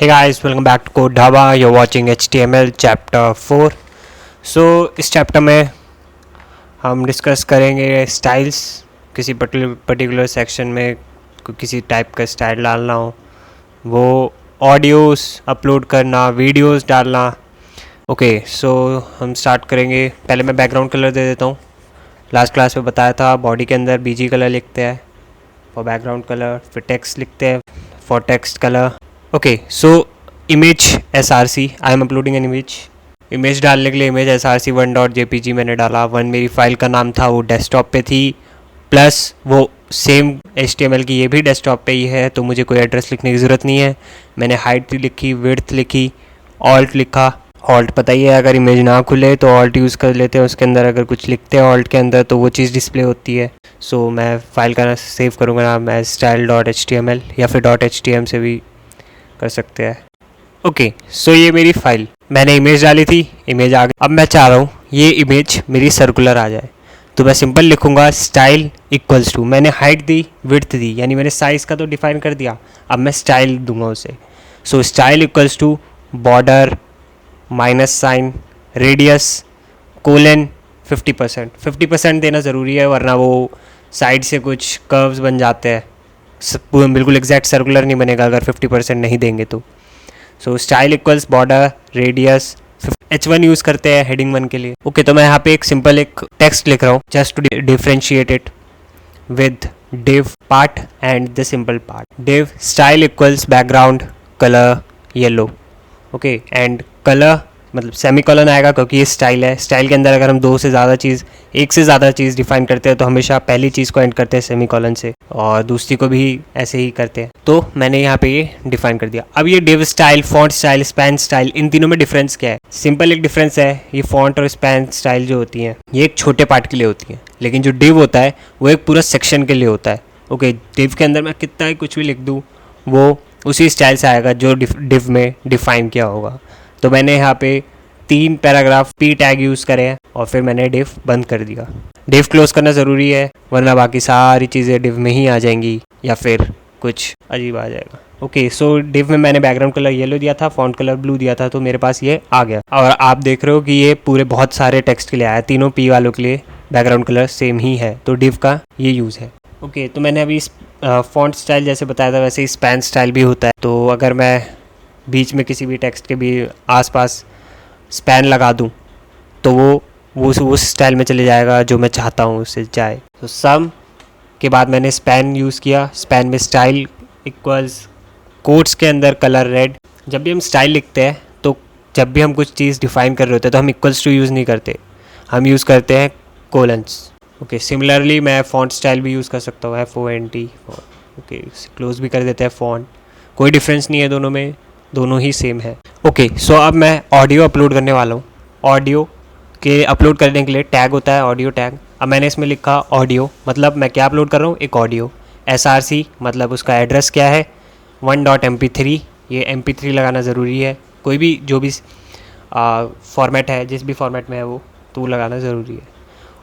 Hey guys, welcome back to Code Dhaba. You're watching HTML chapter 4. So इस chapter में हम discuss करेंगे styles. किसी पर्टिकुलर सेक्शन में किसी टाइप का स्टाइल डालना हो, वो ऑडियोज़ अपलोड करना, वीडियोज़ डालना. ओके, सो हम स्टार्ट करेंगे. पहले मैं बैकग्राउंड कलर दे देता हूँ. लास्ट क्लास में बताया था बॉडी के अंदर बीजी कलर लिखते हैं फॉर बैकग्राउंड कलर, फिर टेक्स्ट लिखते हैं for text colour. Okay, so image SRC, I am uploading an image डालने के लिए इमेज SRC 1.jpg मैंने डाला. मेरी फ़ाइल का नाम था, वो डेस्कटॉप पे थी, प्लस वो सेम HTML की ये भी डेस्कटॉप पे ही है, तो मुझे कोई एड्रेस लिखने की ज़रूरत नहीं है. मैंने हाइट लिखी, विड्थ लिखी, ऑल्ट लिखा. ऑल्ट पता ही है, अगर इमेज ना खुले तो ऑल्ट यूज़ कर लेते हैं. उसके अंदर अगर कुछ लिखते हैं ऑल्ट के अंदर तो वो चीज़ डिस्प्ले होती है. सो मैं फ़ाइल का सेव करूँगा नाम मैं style.html या फिर .htm से भी कर सकते हैं. ओके, सो ये मेरी फ़ाइल, मैंने इमेज डाली थी, इमेज आ गई. अब मैं चाह रहा हूँ ये इमेज मेरी सर्कुलर आ जाए, तो मैं सिंपल लिखूँगा स्टाइल इक्वल्स टू, मैंने हाइट दी, विड्थ दी, यानी मैंने साइज़ का तो डिफ़ाइन कर दिया. अब मैं स्टाइल दूंगा उसे. So style equals to border minus sign radius colon 50% देना ज़रूरी है, वरना वो साइड से कुछ कर्व्स बन जाते हैं. बिल्कुल एग्जैक्ट सर्कुलर नहीं बनेगा अगर 50% नहीं देंगे तो. So style equals border radius H1 use करते हैं हेडिंग 1 के लिए. ओके, तो मैं यहाँ पे एक टेक्स्ट लिख रहा हूँ just to differentiate it with div part and the simple part. div style equals background colour yellow. Okay, and colour मतलब सेमीकोलन आएगा क्योंकि ये स्टाइल है. स्टाइल के अंदर अगर हम एक से ज़्यादा चीज़ डिफाइन करते हैं तो हमेशा पहली चीज़ को एंड करते हैं सेमीकोलन से, और दूसरी को भी ऐसे ही करते हैं. तो मैंने यहाँ पे ये डिफाइन कर दिया. अब ये div style, font style, span style, इन तीनों में डिफरेंस क्या है? सिंपल एक डिफरेंस है, ये फॉन्ट और स्पैन स्टाइल जो होती हैं ये एक छोटे पार्ट के लिए होती हैं, लेकिन जो div होता है वो एक पूरा सेक्शन के लिए होता है. ओके, div के अंदर मैं कितना ही कुछ भी लिख दूँ वो उसी स्टाइल से आएगा जो div में डिफाइन किया होगा. तो मैंने यहाँ पे 3 पैराग्राफ p टैग यूज़ करे हैं और फिर मैंने div बंद कर दिया. div क्लोज करना ज़रूरी है, वरना बाकी सारी चीज़ें div में ही आ जाएंगी या फिर कुछ अजीब आ जाएगा. ओके, सो div में मैंने बैकग्राउंड कलर येलो दिया था, फॉन्ट कलर ब्लू दिया था, तो मेरे पास ये आ गया. और आप देख रहे हो कि ये पूरे बहुत सारे टेक्स्ट के लिए आया, तीनों p वालों के लिए बैकग्राउंड कलर सेम ही है, तो div का ये यूज़ है. ओके, तो मैंने अभी फॉन्ट स्टाइल जैसे बताया था वैसे ही स्पैन स्टाइल भी होता है. तो अगर मैं बीच में किसी भी टेक्स्ट के भी आसपास स्पैन लगा दूं तो वो उस स्टाइल में चले जाएगा जो मैं चाहता हूँ उससे जाए. तो सम के बाद मैंने स्पैन यूज़ किया. स्पैन में स्टाइल इक्वल्स कोट्स के अंदर कलर रेड. जब भी हम स्टाइल लिखते हैं तो जब भी हम कुछ चीज़ डिफाइन कर रहे होते हैं तो हम इक्वल्स टू यूज़ नहीं करते, हम यूज़ करते हैं कोलन्स. ओके, सिमिलरली मैं फॉन्ट स्टाइल भी यूज़ कर सकता हूँ, FONT. ओके, क्लोज भी कर देते हैं फॉन्ट, कोई डिफरेंस नहीं है दोनों में, दोनों ही सेम है. ओके, सो अब मैं ऑडियो अपलोड करने वाला हूँ. ऑडियो के अपलोड करने के लिए टैग होता है ऑडियो टैग. अब मैंने इसमें लिखा ऑडियो, मतलब मैं क्या अपलोड कर रहा हूँ, एक ऑडियो. SRC मतलब उसका एड्रेस क्या है, 1.mp3. ये mp3 लगाना ज़रूरी है, कोई भी जो भी फॉर्मेट है, जिस भी फॉर्मेट में है वो तो लगाना ज़रूरी है.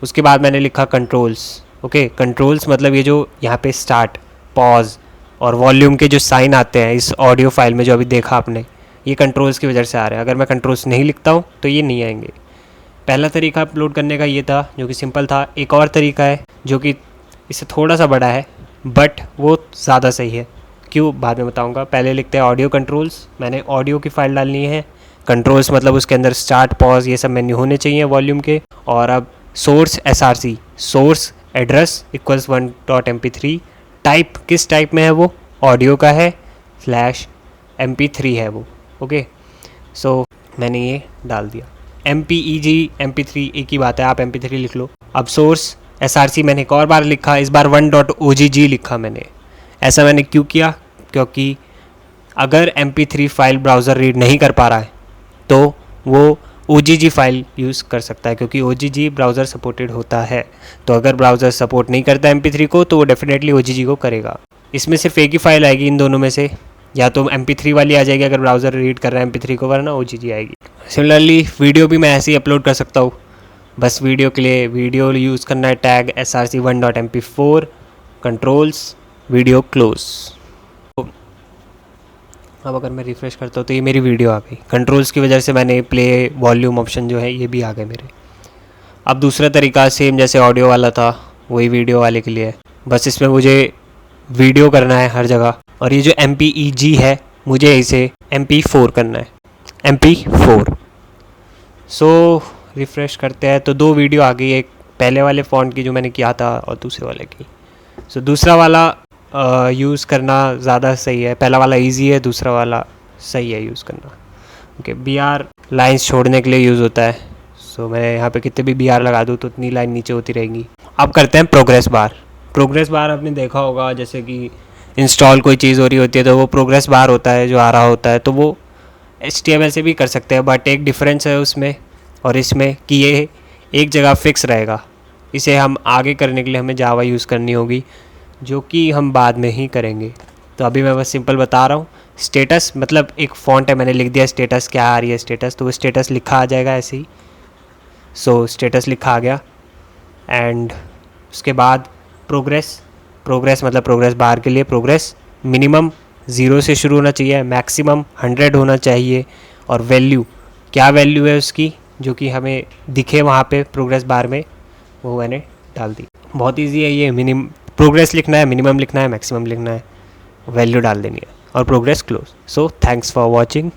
उसके बाद मैंने लिखा कंट्रोल्स. ओके, कंट्रोल्स मतलब ये जो यहाँ पे स्टार्ट, पॉज और वॉल्यूम के जो साइन आते हैं इस ऑडियो फाइल में जो अभी देखा आपने, ये कंट्रोल्स की वजह से आ रहे हैं. अगर मैं कंट्रोल्स नहीं लिखता हूँ तो ये नहीं आएंगे. पहला तरीका अपलोड करने का ये था जो कि सिंपल था. एक और तरीका है जो कि इससे थोड़ा सा बड़ा है बट वो ज़्यादा सही है. क्यों, बाद में बताऊँगा. पहले लिखते हैं ऑडियो कंट्रोल्स. मैंने ऑडियो की फ़ाइल डालनी है. कंट्रोल्स मतलब उसके अंदर स्टार्ट, पॉज ये सब मेन्यू होने चाहिए वॉल्यूम के. और अब source SRC, source address equals 1.mp3. Type किस टाइप में है, वो ऑडियो का है, /mp3 है वो. ओके, सो मैंने ये डाल दिया. MPEG MP3 एक ही बात है, आप MP3 लिख लो. अब सोर्स SRC मैंने एक और बार लिखा, इस बार 1.ogg लिखा मैंने. ऐसा मैंने क्यों किया, क्योंकि अगर MP3 फाइल ब्राउज़र रीड नहीं कर पा रहा है तो वो OGG फाइल यूज़ कर सकता है, क्योंकि OGG ब्राउज़र सपोर्टेड होता है. तो अगर ब्राउज़र सपोर्ट नहीं करता MP3 को तो वो डेफिनेटली OGG को करेगा. इसमें सिर्फ एक ही फ़ाइल आएगी इन दोनों में से, या तो MP3 वाली आ जाएगी अगर ब्राउज़र रीड कर रहा है MP3 को, वरना OGG आएगी. सिमिलरली वीडियो भी मैं ऐसे ही अपलोड कर सकता हूँ. बस वीडियो के लिए वीडियो यूज़ करना है, tag SRC 1.mp4 controls video close. अब अगर मैं रिफ़्रेश करता हूँ तो ये मेरी वीडियो आ गई। कंट्रोल्स की वजह से मैंने प्ले वॉल्यूम ऑप्शन जो है ये भी आ गए मेरे। अब दूसरा तरीका सेम जैसे ऑडियो वाला था वही वीडियो वाले के लिए है, बस इसमें मुझे वीडियो करना है हर जगह, और ये जो MPEG है मुझे इसे MP4 करना है, MP4। सो रिफ़्रेश करते हैं तो 2 वीडियो आ गई, एक पहले वाले फ़ॉन्ट की जो मैंने किया था और दूसरे वाले की। सो दूसरा वाला यूज़ करना ज़्यादा सही है, पहला वाला इजी है, दूसरा वाला सही है यूज़ करना। ओके, BR लाइंस छोड़ने के लिए यूज़ होता है। सो मैं यहाँ पे कितने भी BR लगा दूँ तो उतनी लाइन नीचे होती रहेंगी। अब करते हैं प्रोग्रेस बार। प्रोग्रेस बार आपने देखा होगा, जैसे कि इंस्टॉल कोई चीज़ हो रही होती है तो वो प्रोग्रेस बार होता है जो आ रहा होता है, तो वो HTML से भी कर सकते हैं, बट एक डिफरेंस है उसमें और इसमें कि ये एक जगह फिक्स रहेगा। इसे हम आगे करने के लिए हमें जावा यूज़ करनी होगी, जो कि हम बाद में ही करेंगे। तो अभी मैं बस सिंपल बता रहा हूँ। स्टेटस मतलब एक फ़ॉन्ट है, मैंने लिख दिया स्टेटस क्या आ रही है स्टेटस, तो वो स्टेटस लिखा आ जाएगा ऐसे ही। सो स्टेटस लिखा आ गया। एंड उसके बाद प्रोग्रेस, प्रोग्रेस मतलब प्रोग्रेस बार के लिए प्रोग्रेस मिनिमम 0 से शुरू होना चाहिए, मैक्सिमम 100 होना चाहिए, और वैल्यू क्या वैल्यू है उसकी जो कि हमें दिखे वहाँ पे प्रोग्रेस बार में, वो मैंने डाल दी। बहुत इजी है ये। प्रोग्रेस लिखना है, मिनिमम लिखना है, मैक्सिमम लिखना है, वैल्यू डाल देनी है और progress close. So thanks for watching.